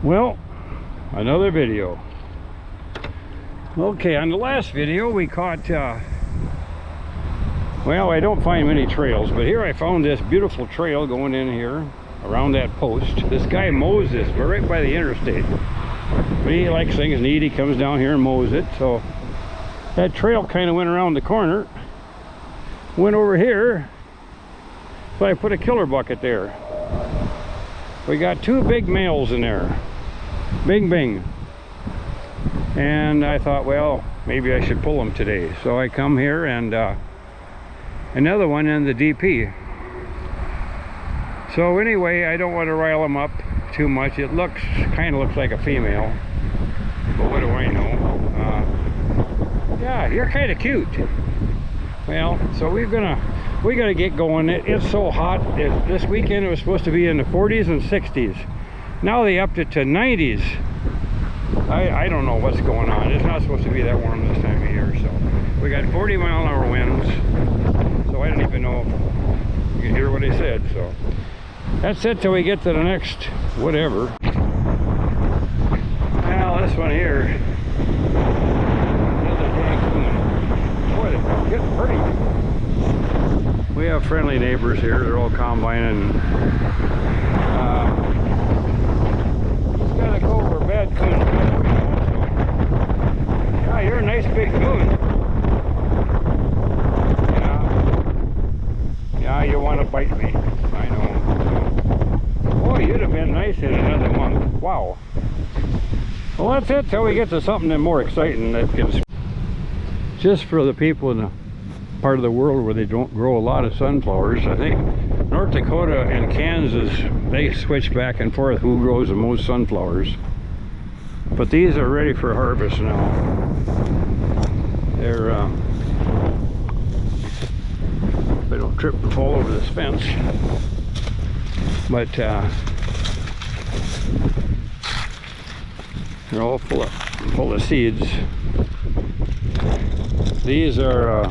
Well, another video. Okay, on the last video we caught well, I don't find many trails, but here I found this beautiful trail going in here around that post. This guy mows this right by the interstate, but he likes things neat. He comes down here and mows it. So that trail kind of went around the corner, went over here, so I put a killer bucket there. We got two big males in there. Bing bing. And I thought, well, maybe I should pull them today. So I come here and another one in the DP. So anyway, I don't want to rile them up too much. It kind of looks like a female, but what do I know? Yeah, you're kind of cute. Well, so we gotta get going. It's so hot. This weekend it was supposed to be in the 40s and 60s. Now they upped it to 90s. I don't know what's going on. It's not supposed to be that warm this time of year. So we got 40-mile-an-hour winds. So I don't even know if you can hear what they said. So that's it till we get to the next whatever. Now this one here. Another dang coon. Boy, they're getting pretty. We have friendly neighbors here. They're all combining. He's got to go over bad coon. Yeah, you're a nice big coon. Yeah, you want to bite me. I know. Boy, you'd have been nice in another month. Wow. Well, that's it till we get to something more exciting that can. Just for the people in the part of the world where they don't grow a lot of sunflowers. I think North Dakota and Kansas, they switch back and forth who grows the most sunflowers. But these are ready for harvest now. They're they don't trip and fall over this fence. But they're all full of seeds. These are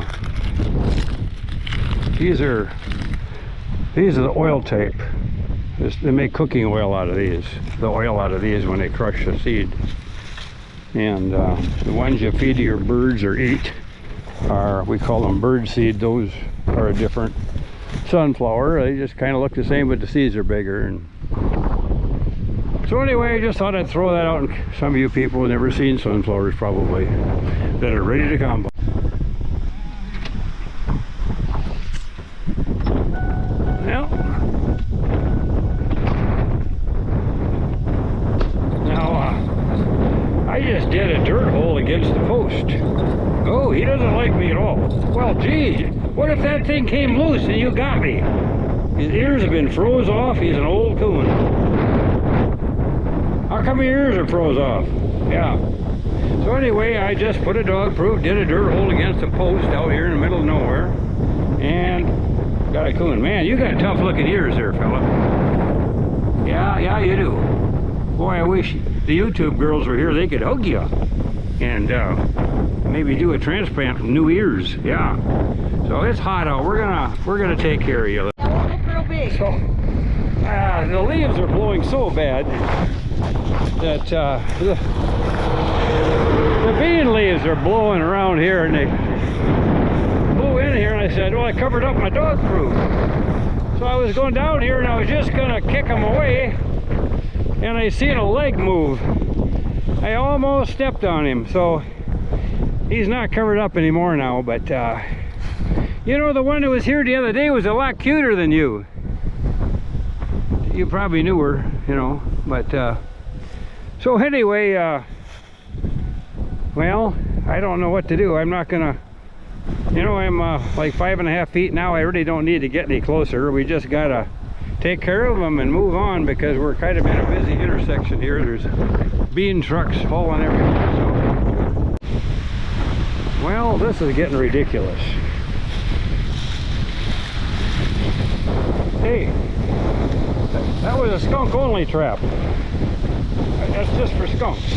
the oil type. They make cooking oil out of these. The oil out of these when they crush the seed. And the ones you feed to your birds or eat we call them bird seed. Those are a different sunflower. They just kind of look the same, but the seeds are bigger. And so anyway, I just thought I'd throw that out. And some of you people have never seen sunflowers probably that are ready to combine. I just did a dirt hole against the post. Oh, he doesn't like me at all. Well, gee, what if that thing came loose and you got me? His ears have been froze off. He's an old coon. How come your ears are froze off? Yeah. So anyway, I just put a dog proof, did a dirt hole against a post out here in the middle of nowhere, and got a coon. Man, you got tough looking ears there, fella. Yeah, you do. Boy, I wish the YouTube girls were here. They could hug you and maybe do a transplant with new ears. Yeah. So it's hot out. We're gonna take care of you. Real big. So the leaves are blowing so bad that the bean leaves are blowing around here, and they blew in here. And I said, well, I covered up my dog proof. So I was going down here, and I was just gonna kick them away. And I seen a leg move. I almost stepped on him, so he's not covered up anymore now. But you know, the one that was here the other day was a lot cuter than you. You probably knew her, you know. But so anyway, well, I don't know what to do. I'm not gonna, you know, I'm like 5.5 feet now. I really don't need to get any closer. We just gotta take care of them and move on, because we're kind of in a busy intersection here. There's bean trucks hauling everywhere. So, well, this is getting ridiculous. Hey, that was a skunk only trap. That's just for skunks.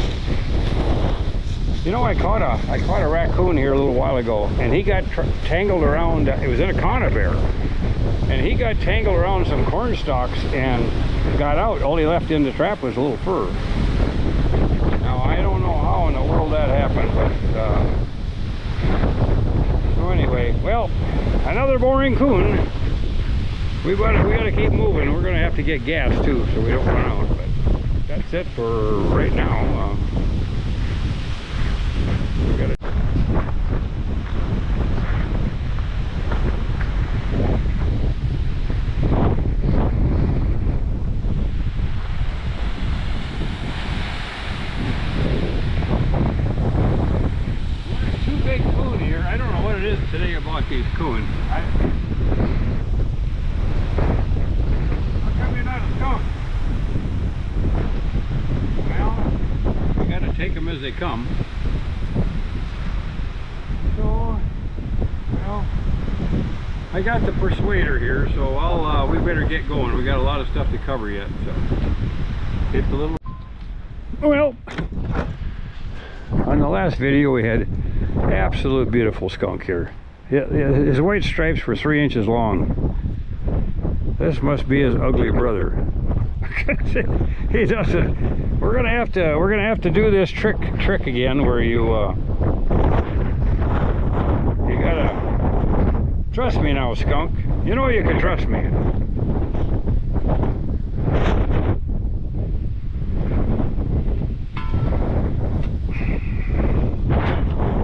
You know, I caught a raccoon here a little while ago, and he got tangled around. It was in a conifer. and he got tangled around some corn stalks and got out. All he left in the trap was a little fur. Now I don't know how in the world that happened, but so anyway, well, another boring coon. We gotta keep moving. We're gonna have to get gas too, so we don't run out. But that's it for right now. We gotta. Two big coon here. I don't know what it is today about these coon. How come you're not a skunk? Well, we gotta take them as they come. So, well, I got the persuader here, so we better get going. We got a lot of stuff to cover yet. So, hit the little. Well, on the last video we had absolute beautiful skunk here. His white stripes were 3 inches long. This must be his ugly brother. He doesn't. We're gonna have to do this trick again, where you gotta trust me now, skunk. You know you can trust me.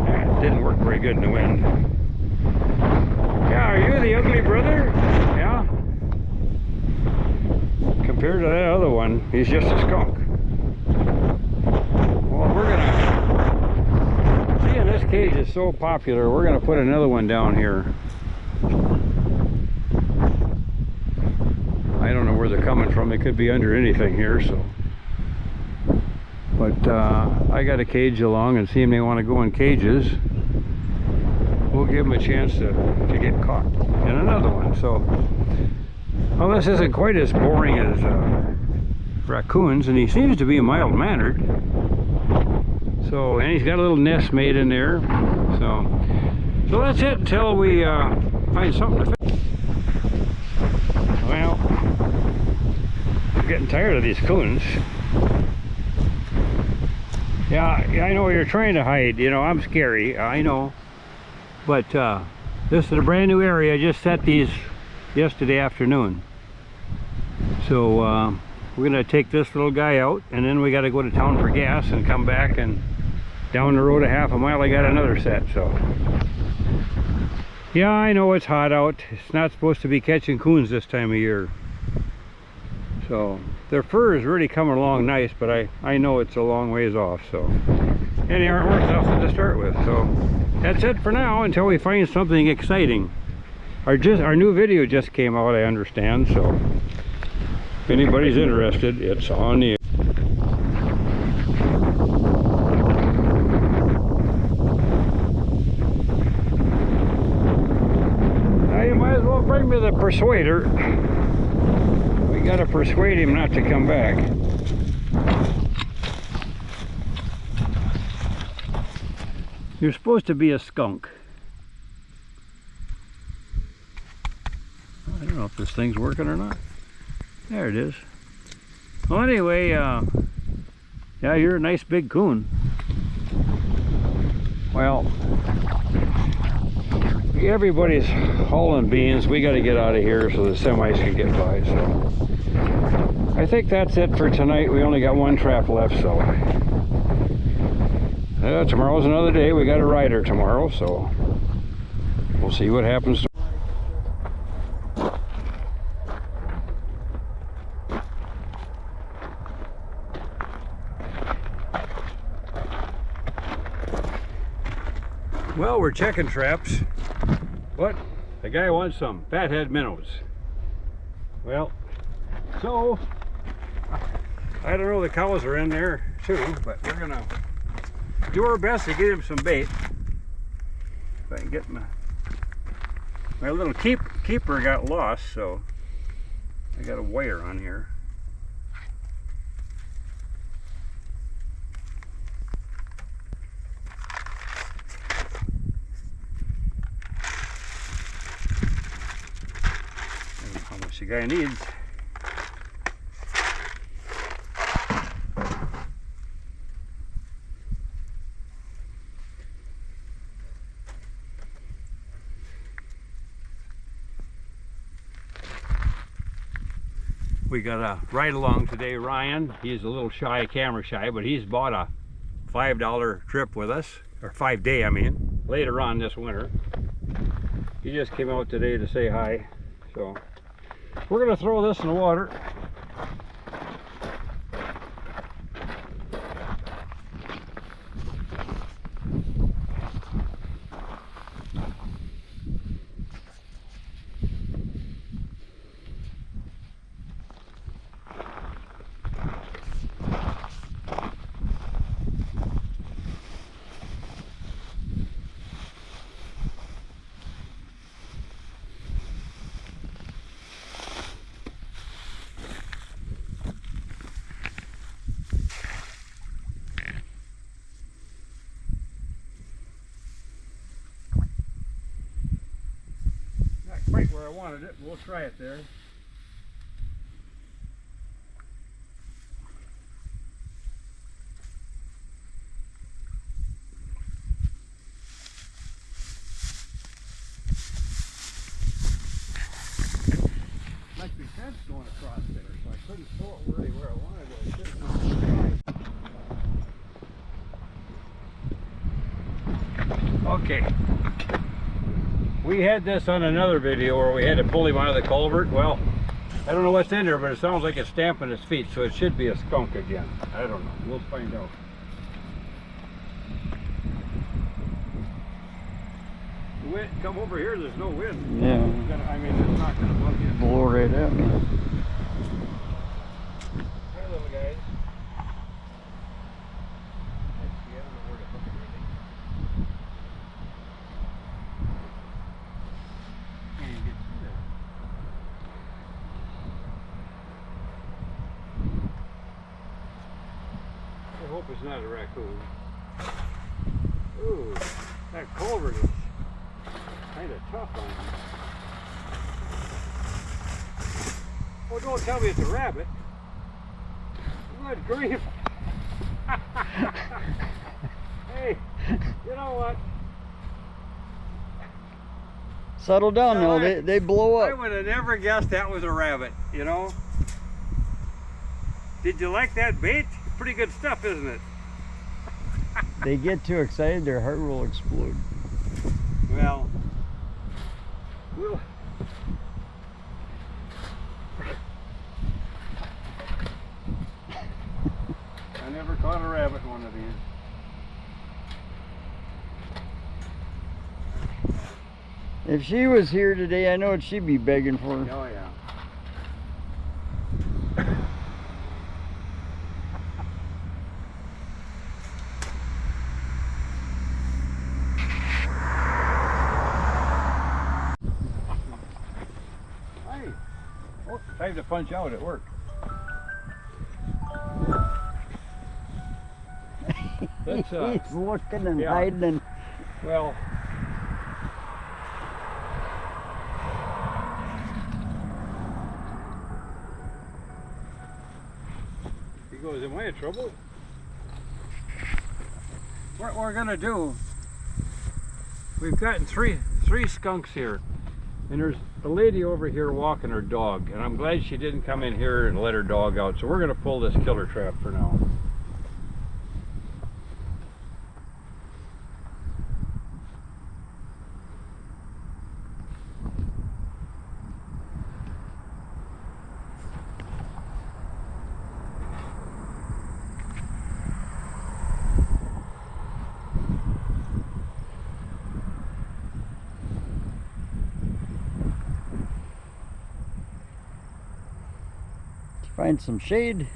That didn't work very good in the wind. Yeah, are you the ugly brother? Yeah. Compared to that other one, he's just a skunk. Well, we're gonna, seeing this cage is so popular, we're gonna put another one down here. I don't know where they're coming from. They could be under anything here, so. But I got a cage along, and seeing they want to go in cages, we'll give them a chance to get caught in another one. So, well, this isn't quite as boring as raccoons, and he seems to be mild-mannered. So, and he's got a little nest made in there. So that's it until we find something to fit. Well, I'm getting tired of these coons. Yeah, I know you're trying to hide. You know, I'm scary. I know. But this is a brand new area. I just set these yesterday afternoon. So we're gonna take this little guy out, and then we got to go to town for gas and come back, and down the road a half a mile I got another set. So yeah, I know it's hot out. It's not supposed to be catching coons this time of year. So their fur is really coming along nice, but I know it's a long ways off. So, and they aren't worth nothing to start with. So that's it for now until we find something exciting. Our new video just came out, I understand. So if anybody's interested, it's on the. Now you might as well bring me the persuader. We gotta persuade him not to come back. You're supposed to be a skunk. I don't know if this thing's working or not. There it is. Well, anyway, yeah, you're a nice big coon. Well, everybody's hauling beans. We got to get out of here so the semis can get by. So I think that's it for tonight. We only got one trap left, so tomorrow's another day. We got a rider tomorrow, so we'll see what happens. Well, we're checking traps, but the guy wants some fathead minnows. Well, so I don't know, the cows are in there too, but we're gonna do our best to get him some bait. If I can get my little keeper got lost, so I got a wire on here. the guy needs. We got a ride along today, Ryan. He's a little shy, camera shy, but he's bought a $5 trip with us, or 5-day, I mean, later on this winter. He just came out today to say hi. So we're gonna throw this in the water. Quite where I wanted it, but we'll try it there. Must be fence going across there, so I couldn't throw it really where I wanted it. Okay. We had this on another video where we had to pull him out of the culvert. Well, I don't know what's in there, but it sounds like it's stamping his feet, so it should be a skunk again. I don't know. We'll find out. The wind, come over here, there's no wind. Yeah. I mean, it's not going to blow you. Blow right at me. Hi, little guys. I don't know where to hook it really. I hope it's not a raccoon. Ooh, that culvert is kind of tough on him. Oh, don't tell me it's a rabbit. Good grief. Hey, you know what? Settle down now, they blow I up. would have never guessed that was a rabbit, you know? Did you like that bait? Pretty good stuff, isn't it? They get too excited, their heart will explode. Well, I never caught a rabbit in one of these. If she was here today, I know what she'd be begging for. Oh yeah. Hey, oh, time to punch out at work. That's, He's looking and yeah. hiding. And well, he goes, am I in trouble? What we're gonna do, we've gotten three skunks here, and there's a lady over here walking her dog, and I'm glad she didn't come in here and let her dog out, so we're gonna pull this killer trap for now. find some shade.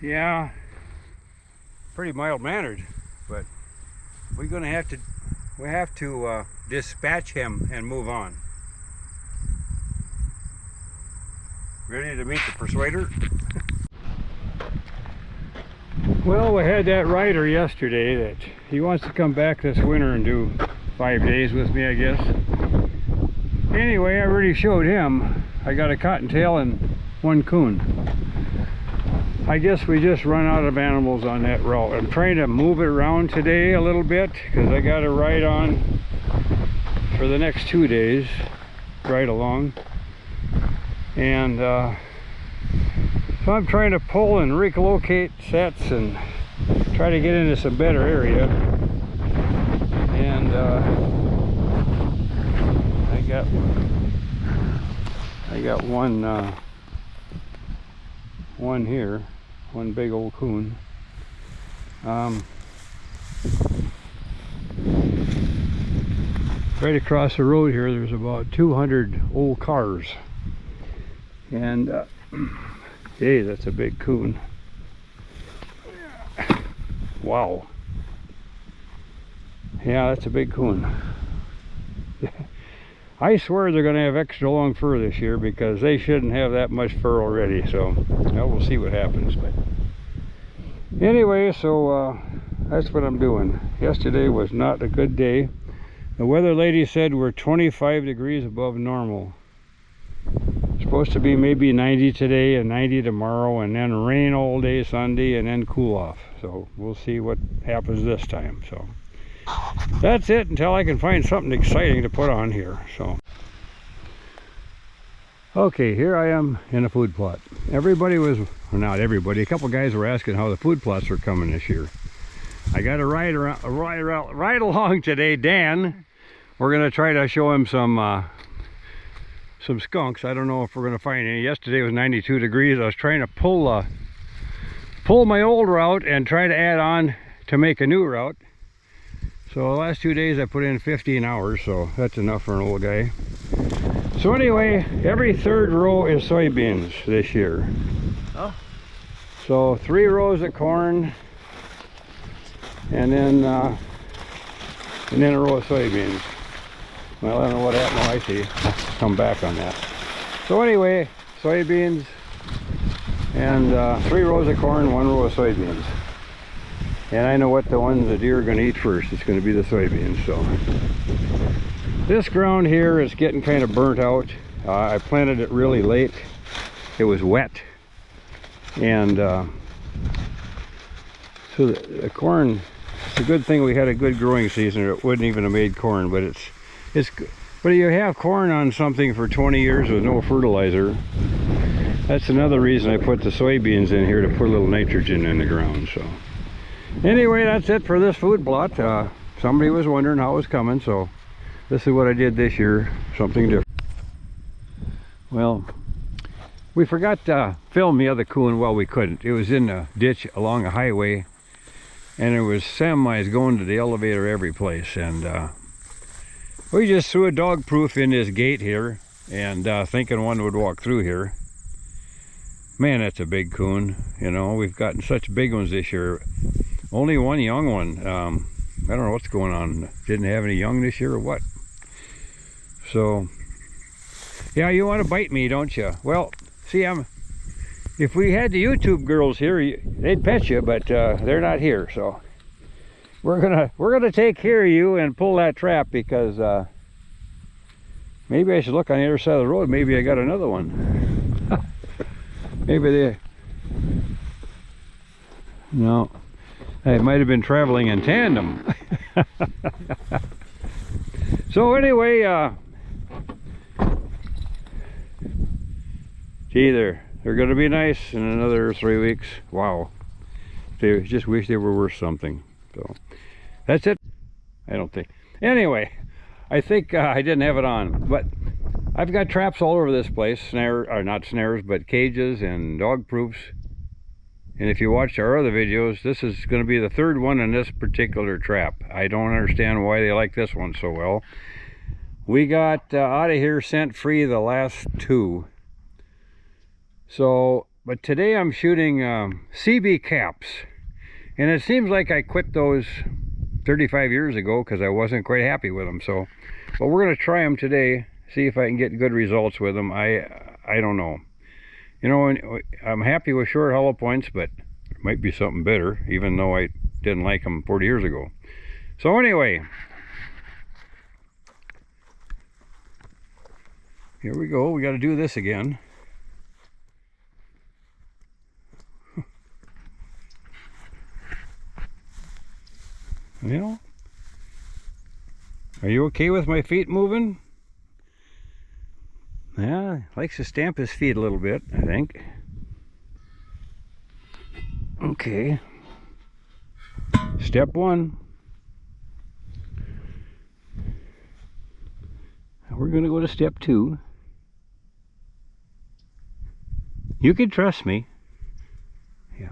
Yeah, pretty mild-mannered, but we have to dispatch him and move on. Ready to meet the persuader? Well, we had that rider yesterday that he wants to come back this winter and do 5 days with me, I guess. Anyway, I already showed him. I got a cottontail and one coon. I guess we just run out of animals on that route. I'm trying to move it around today a little bit because I got a ride on for the next 2 days, right along. And so I'm trying to pull and relocate sets and try to get into some better area. And I got one here, one big old coon. Right across the road here, there's about 200 old cars. And hey, that's a big coon. Wow. Yeah, that's a big coon. I swear they're going to have extra long fur this year because they shouldn't have that much fur already. So, well, we'll see what happens. But anyway, so that's what I'm doing. Yesterday was not a good day. The weather lady said we're 25 degrees above normal. It's supposed to be maybe 90 today and 90 tomorrow, and then rain all day Sunday and then cool off. So we'll see what happens this time. So that's it until I can find something exciting to put on here. So okay, here I am in a food plot. Everybody was, well, not everybody, a couple guys were asking how the food plots were coming this year. I got a ride along today. Dan, we're gonna try to show him some skunks. I don't know if we're gonna find any. Yesterday was 92 degrees. I was trying to pull my old route and try to add on to make a new route. So the last 2 days I put in 15 hours, so that's enough for an old guy. So anyway, every third row is soybeans this year. Oh. So 3 rows of corn, and then a row of soybeans. Well, I don't know what happened. Oh, I see. I'll come back on that. So anyway, soybeans, and 3 rows of corn, 1 row of soybeans. And I know what the ones the deer are going to eat first. It's going to be the soybeans. So this ground here is getting kind of burnt out. I planted it really late. It was wet, and so the corn. It's a good thing we had a good growing season, or it wouldn't even have made corn. But but you have corn on something for 20 years with no fertilizer. That's another reason I put the soybeans in here, to put a little nitrogen in the ground. So anyway, that's it for this food plot. Somebody was wondering how it was coming, so this is what I did this year, something different. Well, we forgot to film the other coon. Well, we couldn't. It was in a ditch along a highway, and there was semis going to the elevator every place, and we just threw a dog proof in this gate here, and thinking one would walk through here. Man, that's a big coon. You know, we've gotten such big ones this year. Only one young one. I don't know what's going on. Didn't have any young this year or what. So yeah, you want to bite me, don't you? Well, see, if we had the YouTube girls here, they'd pet you, but they're not here. So we're gonna take care of you and pull that trap, because maybe I should look on the other side of the road. Maybe I got another one. Maybe no, they might have been traveling in tandem. So anyway, gee, they're going to be nice in another 3 weeks. Wow, they just wish they were worth something. So that's it. I don't think. Anyway, I think I didn't have it on, but I've got traps all over this place. Not snares, but cages and dog proofs. And if you watched our other videos, this is going to be the 3rd one in this particular trap. I don't understand why they like this one so well. We got out of here scent free the last 2. So, but today I'm shooting CB caps. And it seems like I quit those 35 years ago because I wasn't quite happy with them. So, but we're going to try them today, see if I can get good results with them. I don't know. You know, I'm happy with short hollow points, but it might be something better, even though I didn't like them 40 years ago. So anyway, here we go. We got to do this again. Well, are you okay with my feet moving? Yeah, likes to stamp his feet a little bit, I think. Okay. Step one. We're going to go to step two. You can trust me. Yeah.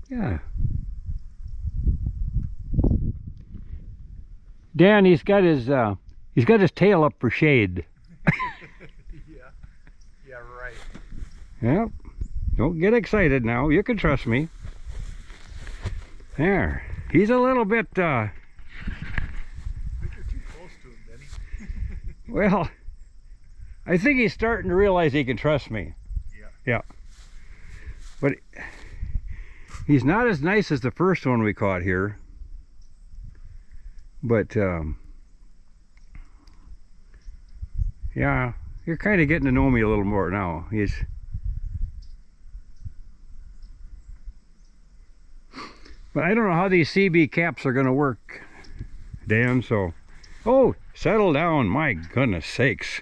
Yeah. Dan, he's got his tail up for shade. Yeah, right. Yep. Don't get excited now. You can trust me. There. He's a little bit, I think you're too close to him, Benny. well, I think he's starting to realize he can trust me. Yeah. Yeah. But he's not as nice as the first one we caught here. But, yeah, you're kind of getting to know me a little more now. But I don't know how these CB caps are going to work, Dan, so... Oh, settle down, my goodness sakes.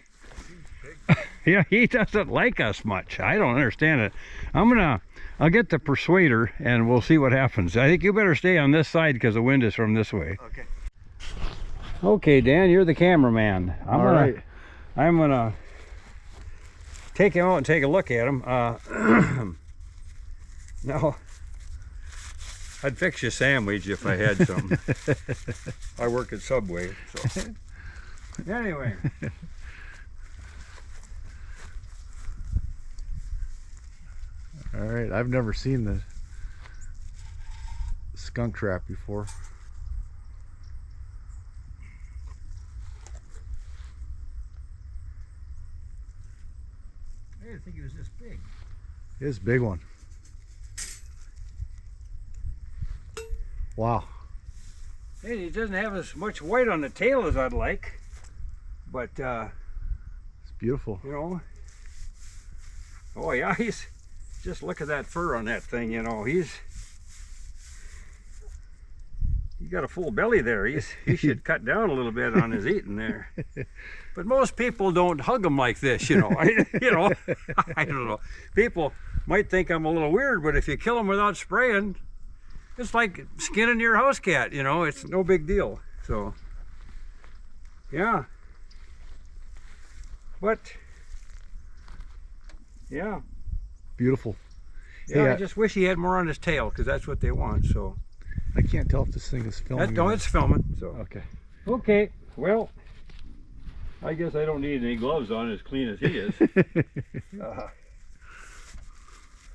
Yeah, he doesn't like us much. I don't understand it. I'll get the persuader and we'll see what happens. I think you better stay on this side because the wind is from this way. Okay. Okay, Dan, you're the cameraman. Alright. I'm gonna take him out and take a look at him. Now, I'd fix you a sandwich if I had some. I work at Subway, so. Anyway. Alright, I've never seen the skunk trap before. I didn't think he was this big. It is a big one. Wow. Hey, he doesn't have as much white on the tail as I'd like, but It's beautiful. you know, oh yeah, he's just look at that fur on that thing. You know, he's got a full belly there. He should cut down a little bit on his eating there. But most people don't hug him like this, you know. I don't know. People might think I'm a little weird, but if you kill him without spraying, it's like skinning your house cat, you know. It's no big deal. So, yeah. But, yeah. Beautiful. Yeah, Hey, I just wish he had more on his tail, because that's what they want, so. I can't tell if this thing is filming. No, it's filming, so. Okay. Okay, well, I guess I don't need any gloves on as clean as he is.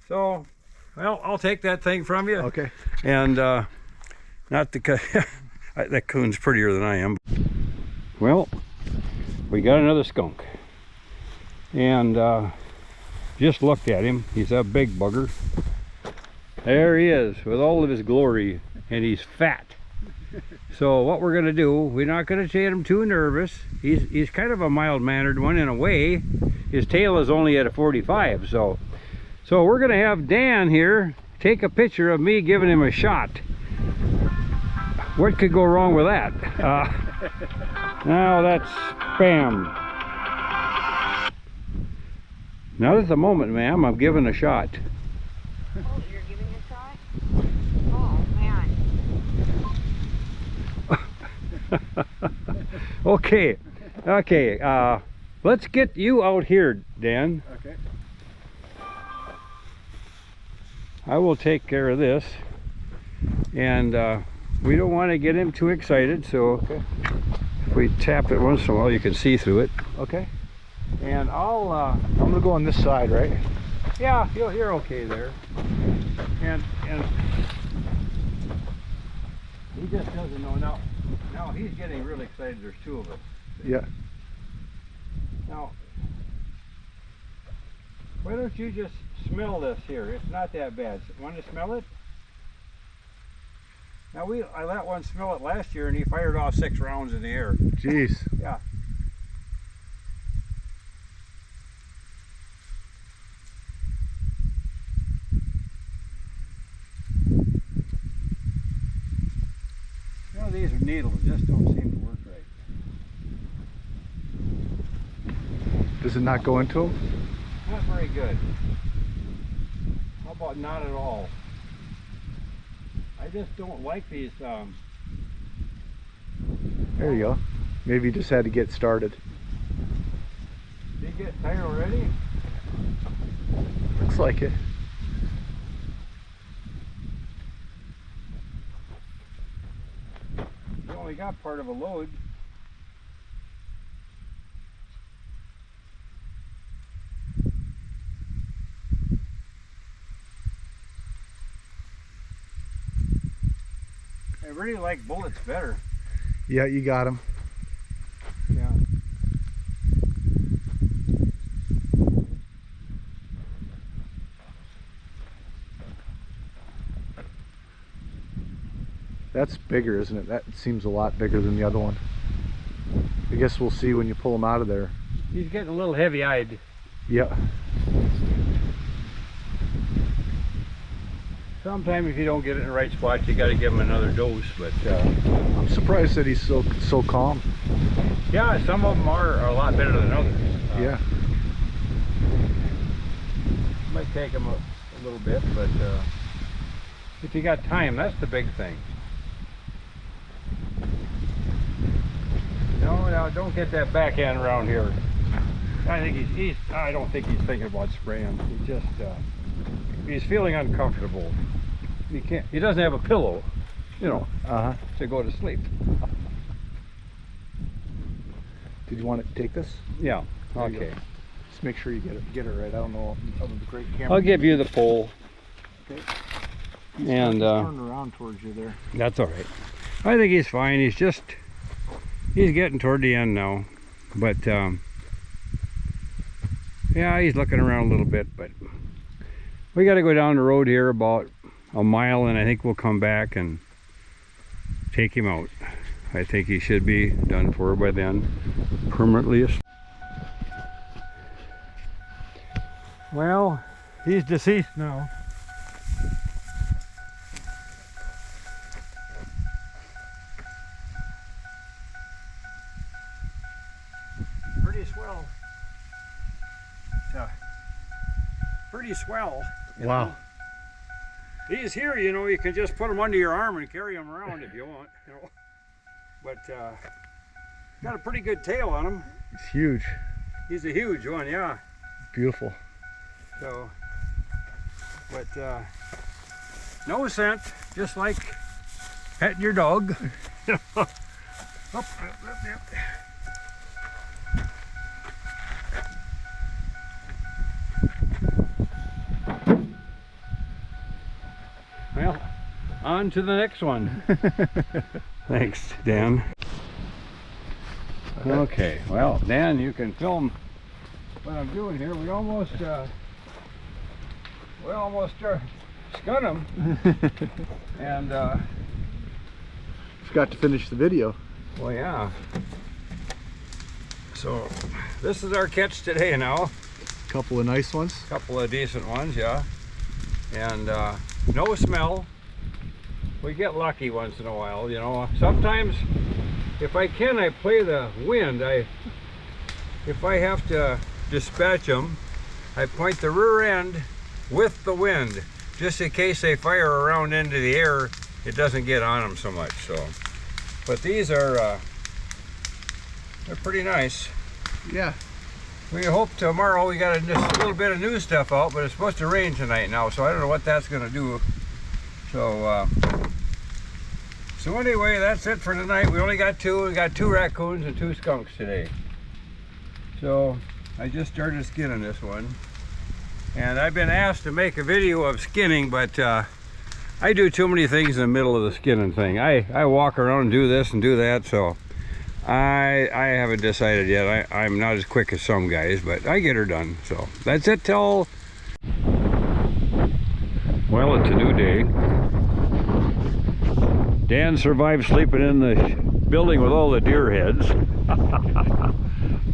So, well, I'll take that thing from you. Okay. And not the that coon's prettier than I am. Well, we got another skunk. And just looked at him. He's a big bugger. There he is with all of his glory, and he's fat. So what we're going to do, we're not going to get him too nervous. He's kind of a mild-mannered one in a way. His tail is only at a 45, so we're going to have Dan here take a picture of me giving him a shot. What could go wrong with that? Now that's spam. Not at the moment, ma'am. I'm giving a shot. Oh, you're giving a shot? Oh, man. Okay. Let's get you out here, Dan. Okay. I will take care of this. And we don't want to get him too excited, so if we tap it once in a while, you can see through it. Okay. And I'm gonna go on this side, right? yeah, you're okay there. And He just doesn't know now. Now he's getting really excited. There's two of us. Yeah. Now, why don't you just smell this here? It's not that bad. Want to smell it? Now I let one smell it last year and he fired off 6 rounds in the air. Jeez. Yeah. You know, these needles just don't seem to work right. Does it not go into them? Not very good. How about not at all? I just don't like these. There you go. Maybe you just had to get started. Did you get tired already? Looks like it. You only got part of a load. I really like bullets better. Yeah, you got him. Yeah. That's bigger, isn't it? That seems a lot bigger than the other one. I guess we'll see when you pull him out of there. He's getting a little heavy-eyed. Yeah. Sometimes if you don't get it in the right spot, you got to give him another dose. But I'm surprised that he's so calm. yeah, some of them are a lot better than others. Yeah. Might take him a little bit, but if you got time, that's the big thing. No, now don't get that backhand around here. I think I don't think he's thinking about spraying. He just he's feeling uncomfortable. He doesn't have a pillow, you know, to go to sleep. Did you want to take this? Yeah. There you Okay. go. Just make sure you get it right. I don't know of the great camera. I'll give you the pole. Okay. And turn around towards you there. that's all right. I think he's fine. He's getting toward the end now, but yeah, he's looking around a little bit. But we got to go down the road here about a mile, and I think we'll come back and take him out. I think he should be done for by then, permanently. Well, he's deceased now. Pretty swell. Pretty swell. you Wow. know. He's here, you know, you can just put him under your arm and carry him around if you want, you know. But got a pretty good tail on him. It's huge. He's a huge one, yeah. Beautiful. So, but no scent, just like petting your dog. Up. Well, on to the next one. Thanks, Dan. Okay, well, Dan, you can film what I'm doing here. We almost skun him, and Forgot to finish the video. well, yeah. So this is our catch today now. Couple of nice ones. Couple of decent ones, yeah. And no smell. We get lucky once in a while, you know. Sometimes, if I can, I play the wind. If I have to dispatch them, I point the rear end with the wind, just in case they fire around into the air, it doesn't get on them so much. So, but these are they're pretty nice. Yeah. We hope tomorrow we got just a little bit of new stuff out, but it's supposed to rain tonight now, so I don't know what that's going to do. So, so anyway, that's it for tonight. We only got two. We got 2 raccoons and 2 skunks today. So I just started skinning this one, and I've been asked to make a video of skinning, but I do too many things in the middle of the skinning thing. I walk around and do this and do that, so I haven't decided yet. I'm not as quick as some guys, but I get her done. So that's it till... Well, it's a new day. Dan survived sleeping in the building with all the deer heads.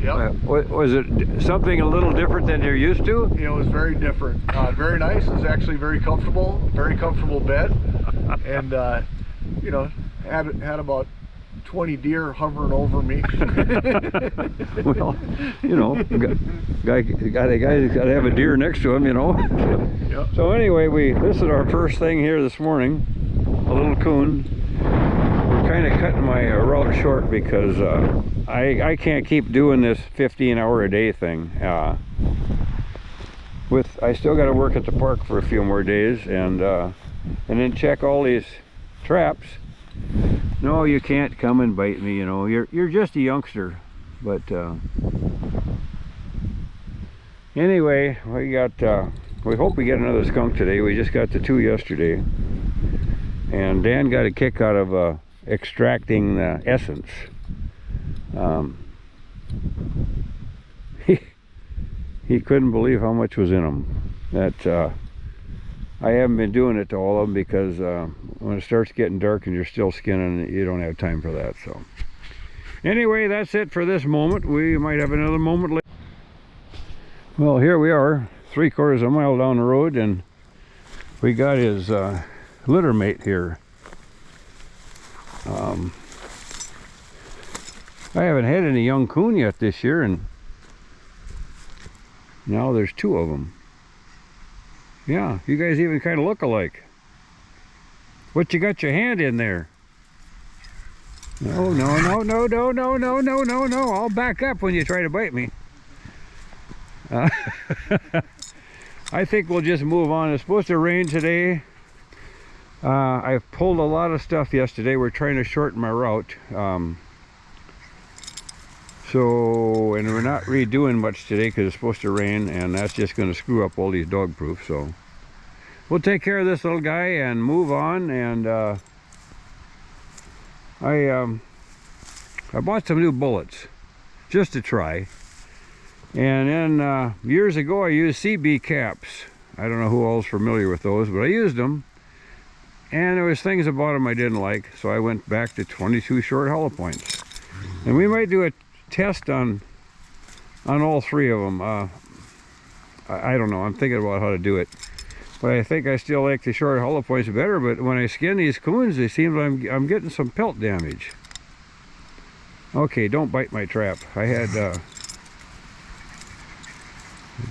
Yep. Was it something a little different than you're used to? It was very different. Very nice. It was actually very comfortable bed. And, you know, had about 20 deer hovering over me. Well, you know, guy's got to have a deer next to him, you know. Yep. So anyway, this is our first thing here this morning. A little coon. We're kind of cutting my route short because I can't keep doing this 15-hour a day thing. I still got to work at the park for a few more days and then check all these traps. No, you can't come and bite me, you know. You're just a youngster. But anyway, we hope we get another skunk today. We just got the 2 yesterday. And Dan got a kick out of extracting the essence. He couldn't believe how much was in them. I haven't been doing it to all of them because when it starts getting dark and you're still skinning, you don't have time for that. So anyway, that's it for this moment. We might have another moment later. Well, here we are, 3/4 of a mile down the road, and we got his litter mate here. I haven't had any young coon yet this year, and now there's 2 of them. Yeah, you guys even kind of look alike. What you got your hand in there? No, no, no, no, no, no, no, no, no, no. I'll back up when you try to bite me. I think we'll just move on. It's supposed to rain today. I've pulled a lot of stuff yesterday. We're trying to shorten my route. And we're not redoing much today because it's supposed to rain, and that's just going to screw up all these dog proofs. So we'll take care of this little guy and move on. And I bought some new bullets just to try. And then years ago I used CB caps. I don't know who all's familiar with those, but I used them. And there was things about them I didn't like, so I went back to 22 short hollow points. And we might do a test on all 3 of them. I don't know. I'm thinking about how to do it. But I think I still like the short hollow points better. But when I skin these coons, it seems I'm getting some pelt damage. Okay, don't bite my trap. I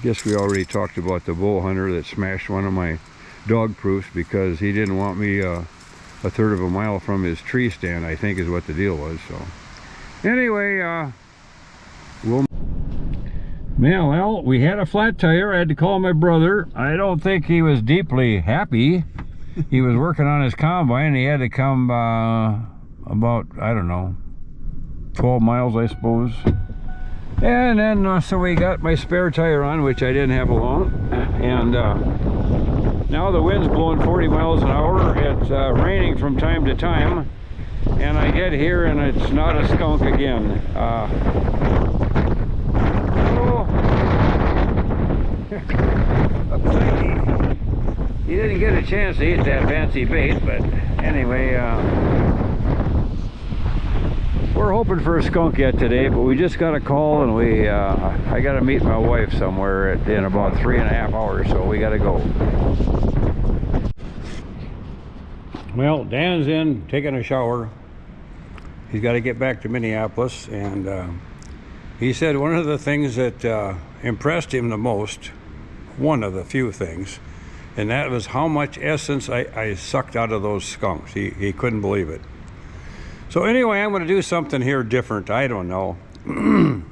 guess we already talked about the bow hunter that smashed one of my dog proofs because he didn't want me a 1/3 of a mile from his tree stand, I think is what the deal was. So anyway, well, we had a flat tire. I had to call my brother. I don't think he was deeply happy. He was working on his combine, and he had to come about, I don't know, 12 miles, I suppose. And then, so we got my spare tire on, which I didn't have along. And now the wind's blowing 40 miles an hour. It's raining from time to time. And I get here and it's not a skunk again. He didn't get a chance to eat that fancy bait, but anyway, we're hoping for a skunk yet today, but we just got a call and I got to meet my wife somewhere in about 3.5 hours, so we got to go. Well, Dan's in taking a shower. He's got to get back to Minneapolis, and he said one of the things that impressed him the most, one of the few things, and that was how much essence I sucked out of those skunks. He couldn't believe it. So anyway, I'm going to do something here different. I don't know.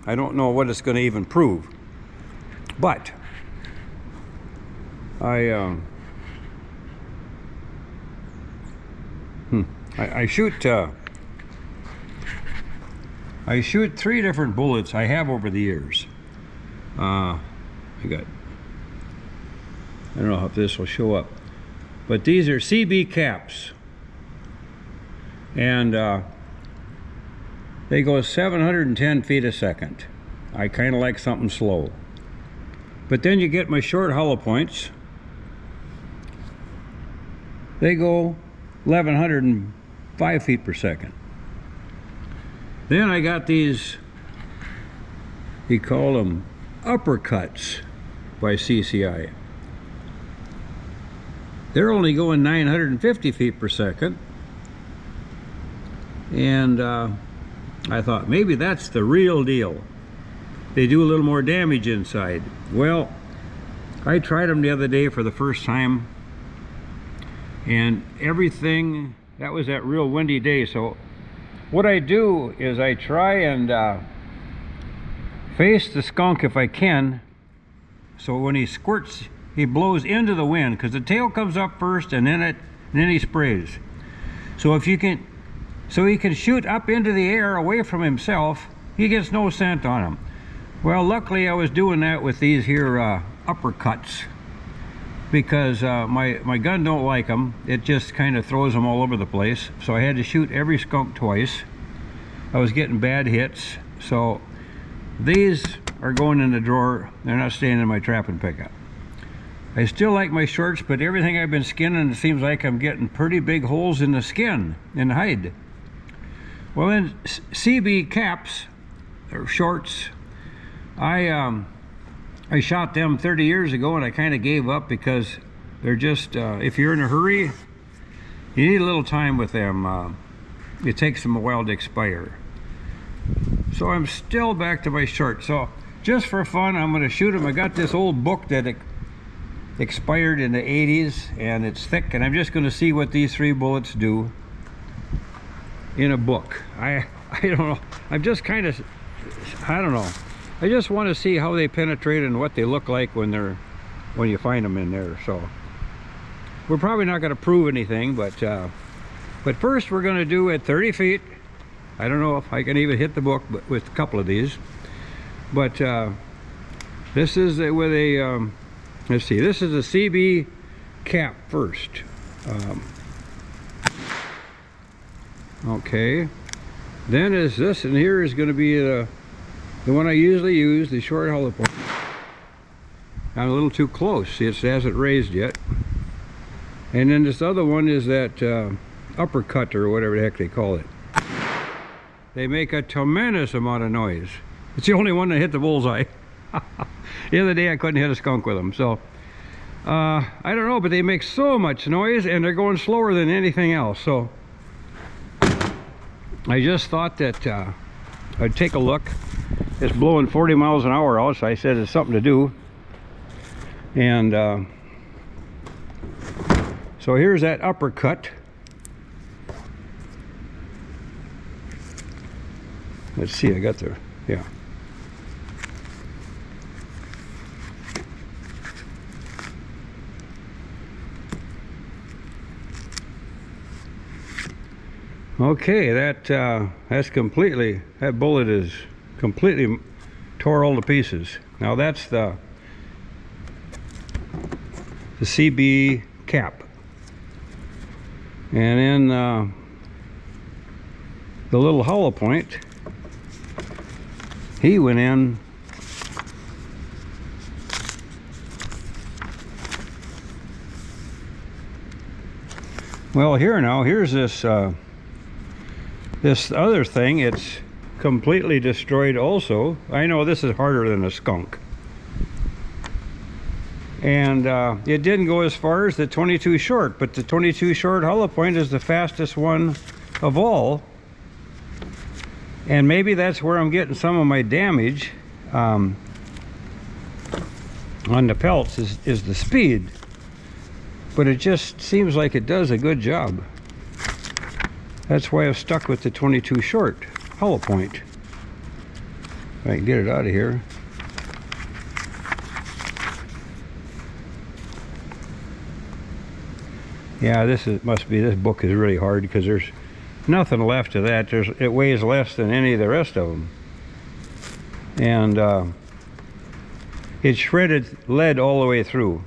I don't know what it's going to even prove. But I shoot 3 different bullets I have over the years. I don't know if this will show up. But these are CB caps. And they go 710 feet a second. I kind of like something slow. But then you get my short hollow points. They go 1105 feet per second. Then I got these, he called them uppercuts by CCI. They're only going 950 feet per second. And I thought maybe that's the real deal. They do a little more damage inside. Well, I tried them the other day for the first time, and everything, that was that real windy day. So what I do is I try and face the skunk if I can, so when he squirts, he blows into the wind, because the tail comes up first and then he sprays. So if you can, so he can shoot up into the air away from himself, he gets no scent on him. Well, luckily I was doing that with these here uppercuts, because my gun don't like them. It just kind of throws them all over the place. So I had to shoot every skunk twice. I was getting bad hits. So these are going in the drawer. They're not staying in my trap and pickup. I still like my shorts, but everything I've been skinning, it seems like I'm getting pretty big holes in the skin, in the hide. Well, then CB caps, or shorts, I shot them 30 years ago, and I kind of gave up because they're just, if you're in a hurry, you need a little time with them. It takes them a while to expire. So I'm still back to my shorts. So just for fun, I'm going to shoot them. I got this old book that expired in the 80s, and it's thick, and I'm just going to see what these 3 bullets do in a book. I don't know. I'm just kind of, I don't know. I just want to see how they penetrate and what they look like when you find them in there. So we're probably not going to prove anything, but first we're going to do at 30 feet. I don't know if I can even hit the book with a couple of these, but this is with a let's see, this is a CB cap first. Okay, then is this, and here is going to be the one I usually use, the short hollow point. I'm a little too close. It hasn't raised yet. And then this other one is that uppercut, or whatever the heck they call it. They make a tremendous amount of noise. It's the only one that hit the bullseye. The other day I couldn't hit a skunk with them. So I don't know, but they make so much noise, and they're going slower than anything else. So I just thought that I'd take a look. It's blowing 40 miles an hour out, so I said it's something to do. And so here's that uppercut. Let's see, I got the, yeah. Okay, that's completely, that bullet is completely tore all to pieces. Now that's the CB cap. And then the little hollow point, he went in well. Here's this this other thing. It's completely destroyed also. I know this is harder than a skunk, and it didn't go as far as the 22 short, but the 22 short hollow point is the fastest one of all. And maybe that's where I'm getting some of my damage on the pelts, is the speed. But it just seems like it does a good job. That's why I've stuck with the 22 short hollow point. If I can get it out of here. Yeah, this book is really hard, because there's nothing left of that. It weighs less than any of the rest of them, and it's shredded lead all the way through.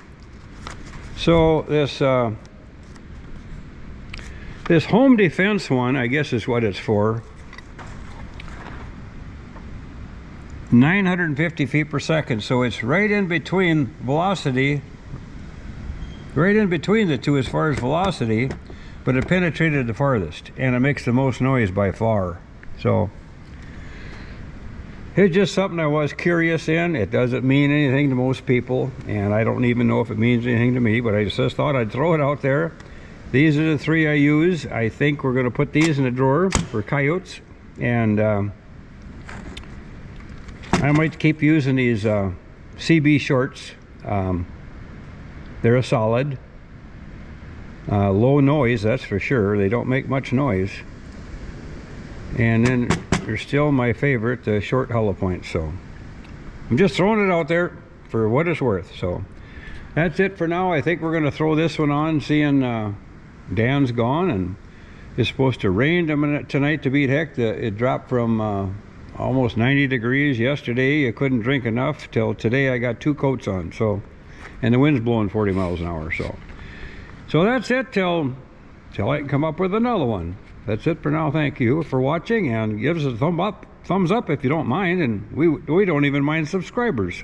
So this This home defense one, I guess is what it's for. 950 feet per second, so it's right in between velocity, right in between the two as far as velocity, but it penetrated the farthest, and it makes the most noise by far. So it's just something I was curious in. It doesn't mean anything to most people, and I don't even know if it means anything to me, but I just thought I'd throw it out there. These are the three I use. I think we're going to put these in a drawer for coyotes, and I might keep using these CB shorts. They're a solid. Low noise, that's for sure. They don't make much noise. And then they're still my favorite, the short hollow points. So I'm just throwing it out there for what it's worth. So that's it for now. I think we're going to throw this one on, seeing Dan's gone, and it's supposed to rain tonight to beat heck. It dropped from almost 90 degrees yesterday. You couldn't drink enough till today. I got 2 coats on, so, and the wind's blowing 40 miles an hour. So that's it till I can come up with another one. That's it for now. Thank you for watching, and give us a thumbs up if you don't mind, and we don't even mind subscribers.